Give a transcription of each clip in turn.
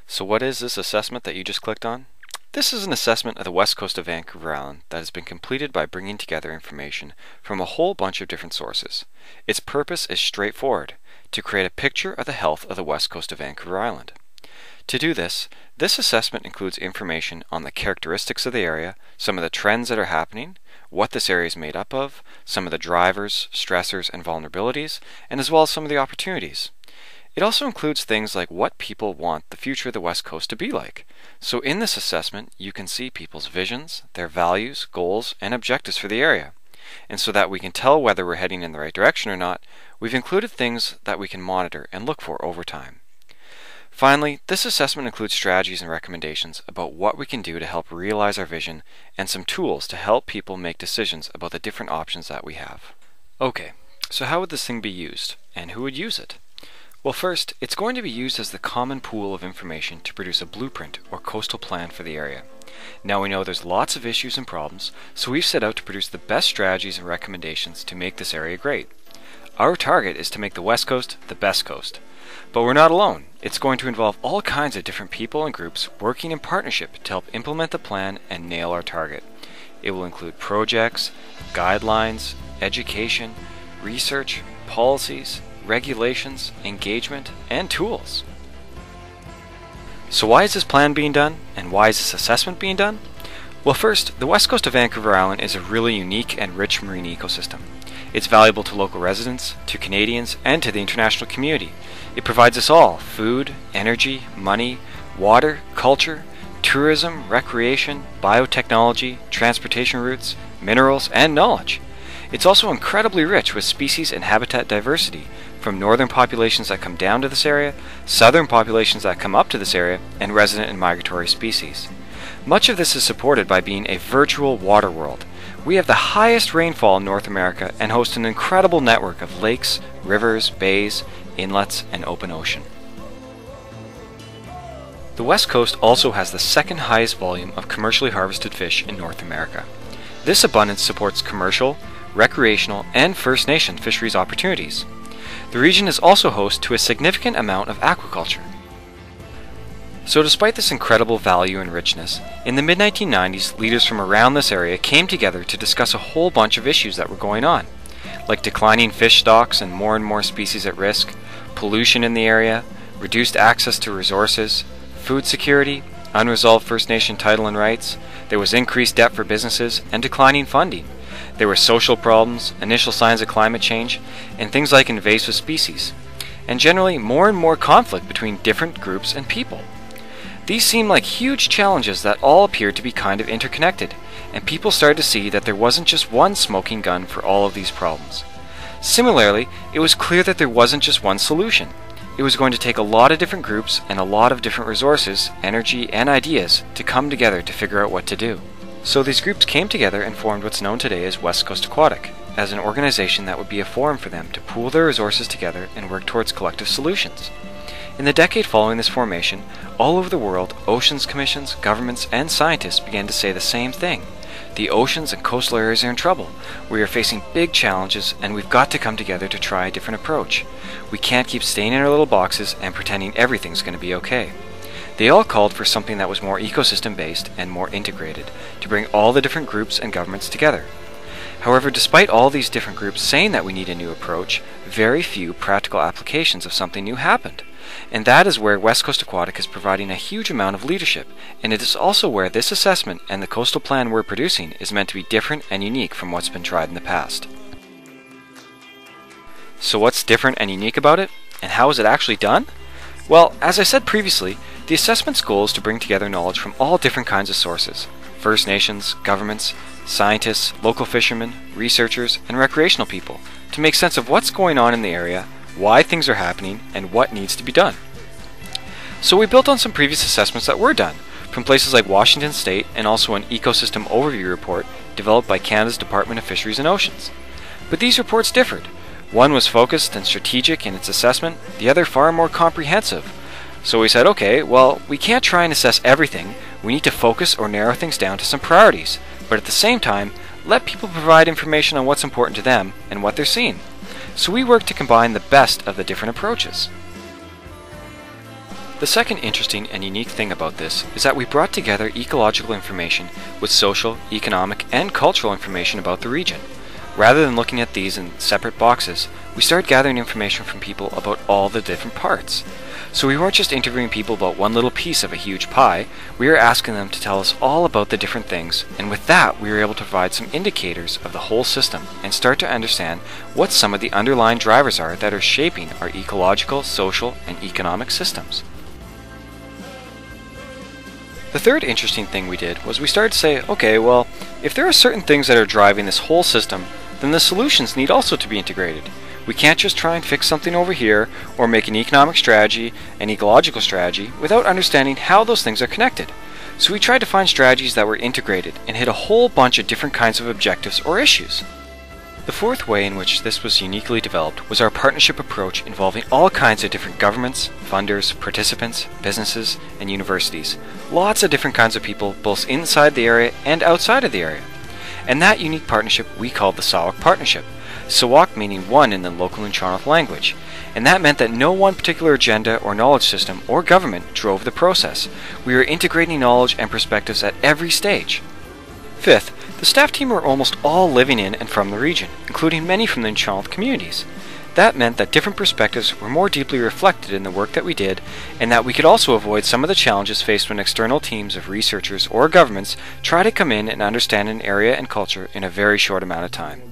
So what is this assessment that you just clicked on? This is an assessment of the west coast of Vancouver Island that has been completed by bringing together information from a whole bunch of different sources. Its purpose is straightforward, to create a picture of the health of the west coast of Vancouver Island. To do this, this assessment includes information on the characteristics of the area, some of the trends that are happening, what this area is made up of, some of the drivers, stressors, and vulnerabilities, and as well as some of the opportunities. It also includes things like what people want the future of the West Coast to be like. So in this assessment, you can see people's visions, their values, goals, and objectives for the area. And so that we can tell whether we're heading in the right direction or not, we've included things that we can monitor and look for over time. Finally, this assessment includes strategies and recommendations about what we can do to help realize our vision and some tools to help people make decisions about the different options that we have. Okay, so how would this thing be used, and who would use it? Well, first, it's going to be used as the common pool of information to produce a blueprint or coastal plan for the area. Now we know there's lots of issues and problems, so we've set out to produce the best strategies and recommendations to make this area great. Our target is to make the West Coast the best coast. But we're not alone. It's going to involve all kinds of different people and groups working in partnership to help implement the plan and nail our target. It will include projects, guidelines, education, research, policies, regulations, engagement, and tools. So why is this plan being done, and why is this assessment being done? Well, first, the west coast of Vancouver Island is a really unique and rich marine ecosystem. It's valuable to local residents, to Canadians, and to the international community. It provides us all food, energy, money, water, culture, tourism, recreation, biotechnology, transportation routes, minerals, and knowledge. It's also incredibly rich with species and habitat diversity, from northern populations that come down to this area, southern populations that come up to this area, and resident and migratory species. Much of this is supported by being a virtual water world. We have the highest rainfall in North America and host an incredible network of lakes, rivers, bays, inlets, and open ocean. The West Coast also has the second highest volume of commercially harvested fish in North America. This abundance supports commercial, recreational, and First Nation fisheries opportunities. The region is also host to a significant amount of aquaculture. So despite this incredible value and richness, in the mid-1990s, leaders from around this area came together to discuss a whole bunch of issues that were going on, like declining fish stocks and more species at risk, pollution in the area, reduced access to resources, food security, unresolved First Nation title and rights, there was increased debt for businesses, and declining funding. There were social problems, initial signs of climate change, and things like invasive species, and generally more and more conflict between different groups and people. These seemed like huge challenges that all appeared to be kind of interconnected, and people started to see that there wasn't just one smoking gun for all of these problems. Similarly, it was clear that there wasn't just one solution. It was going to take a lot of different groups and a lot of different resources, energy, and ideas to come together to figure out what to do. So these groups came together and formed what's known today as West Coast Aquatic, as an organization that would be a forum for them to pool their resources together and work towards collective solutions. In the decade following this formation, all over the world, oceans commissions, governments, and scientists began to say the same thing. The oceans and coastal areas are in trouble. We are facing big challenges, and we've got to come together to try a different approach. We can't keep staying in our little boxes and pretending everything's going to be okay. They all called for something that was more ecosystem-based and more integrated, to bring all the different groups and governments together. However, despite all these different groups saying that we need a new approach, very few practical applications of something new happened. And that is where West Coast Aquatic is providing a huge amount of leadership, and it is also where this assessment and the coastal plan we're producing is meant to be different and unique from what's been tried in the past. So what's different and unique about it? And how is it actually done? Well, as I said previously, the assessment's goal is to bring together knowledge from all different kinds of sources: First Nations, governments, scientists, local fishermen, researchers, and recreational people, to make sense of what's going on in the area, why things are happening, and what needs to be done. So we built on some previous assessments that were done, from places like Washington State, and also an ecosystem overview report developed by Canada's Department of Fisheries and Oceans. But these reports differed. One was focused and strategic in its assessment, the other far more comprehensive. So we said, okay, well, we can't try and assess everything. We need to focus or narrow things down to some priorities, but at the same time, let people provide information on what's important to them and what they're seeing. So we worked to combine the best of the different approaches. The second interesting and unique thing about this is that we brought together ecological information with social, economic, and cultural information about the region. Rather than looking at these in separate boxes, we started gathering information from people about all the different parts. So we weren't just interviewing people about one little piece of a huge pie, we were asking them to tell us all about the different things, and with that we were able to provide some indicators of the whole system and start to understand what some of the underlying drivers are that are shaping our ecological, social, and economic systems. The third interesting thing we did was we started to say, okay, well, if there are certain things that are driving this whole system, then the solutions need also to be integrated. We can't just try and fix something over here or make an economic strategy and ecological strategy without understanding how those things are connected. So we tried to find strategies that were integrated and hit a whole bunch of different kinds of objectives or issues. The fourth way in which this was uniquely developed was our partnership approach involving all kinds of different governments, funders, participants, businesses, and universities. Lots of different kinds of people both inside the area and outside of the area. And that unique partnership we called the Tsawalk Partnership. Tsawalk meaning one in the local Introduction.wmv language. And that meant that no one particular agenda or knowledge system or government drove the process. We were integrating knowledge and perspectives at every stage. Fifth, the staff team were almost all living in and from the region, including many from the Tsawalk communities. That meant that different perspectives were more deeply reflected in the work that we did, and that we could also avoid some of the challenges faced when external teams of researchers or governments try to come in and understand an area and culture in a very short amount of time.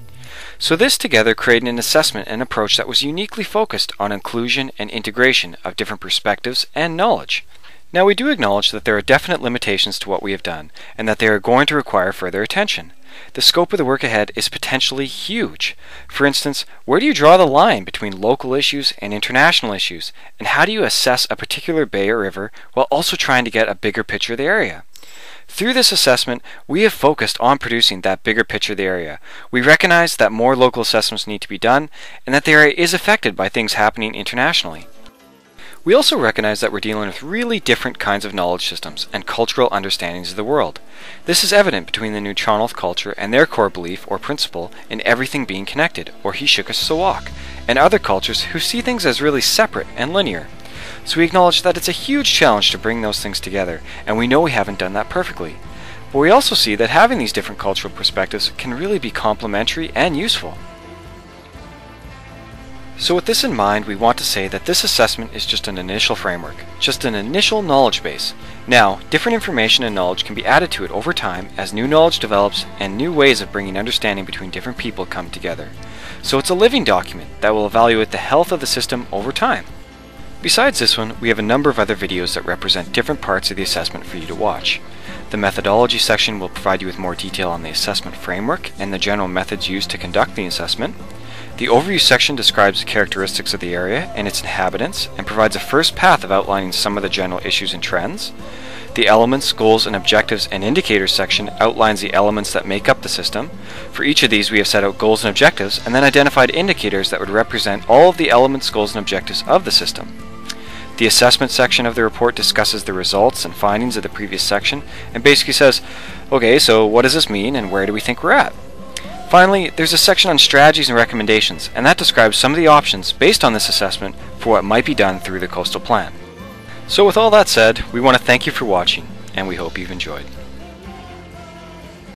So this together created an assessment and approach that was uniquely focused on inclusion and integration of different perspectives and knowledge. Now we do acknowledge that there are definite limitations to what we have done, and that they are going to require further attention. The scope of the work ahead is potentially huge. For instance, where do you draw the line between local issues and international issues, and how do you assess a particular bay or river while also trying to get a bigger picture of the area? Through this assessment, we have focused on producing that bigger picture of the area. We recognize that more local assessments need to be done, and that the area is affected by things happening internationally. We also recognize that we're dealing with really different kinds of knowledge systems and cultural understandings of the world. This is evident between the Tsawalk culture and their core belief or principle in everything being connected, or Hishukas Tsawalk, and other cultures who see things as really separate and linear. So we acknowledge that it's a huge challenge to bring those things together, and we know we haven't done that perfectly. But we also see that having these different cultural perspectives can really be complementary and useful. So with this in mind, we want to say that this assessment is just an initial framework, just an initial knowledge base. Now, different information and knowledge can be added to it over time as new knowledge develops and new ways of bringing understanding between different people come together. So it's a living document that will evaluate the health of the system over time. Besides this one, we have a number of other videos that represent different parts of the assessment for you to watch. The methodology section will provide you with more detail on the assessment framework and the general methods used to conduct the assessment. The overview section describes the characteristics of the area and its inhabitants and provides a first path of outlining some of the general issues and trends. The elements, goals, and objectives and indicators section outlines the elements that make up the system. For each of these we have set out goals and objectives and then identified indicators that would represent all of the elements, goals, and objectives of the system. The assessment section of the report discusses the results and findings of the previous section and basically says, okay, so what does this mean and where do we think we're at? Finally, there's a section on strategies and recommendations, and that describes some of the options based on this assessment for what might be done through the coastal plan. So with all that said, we want to thank you for watching, and we hope you've enjoyed.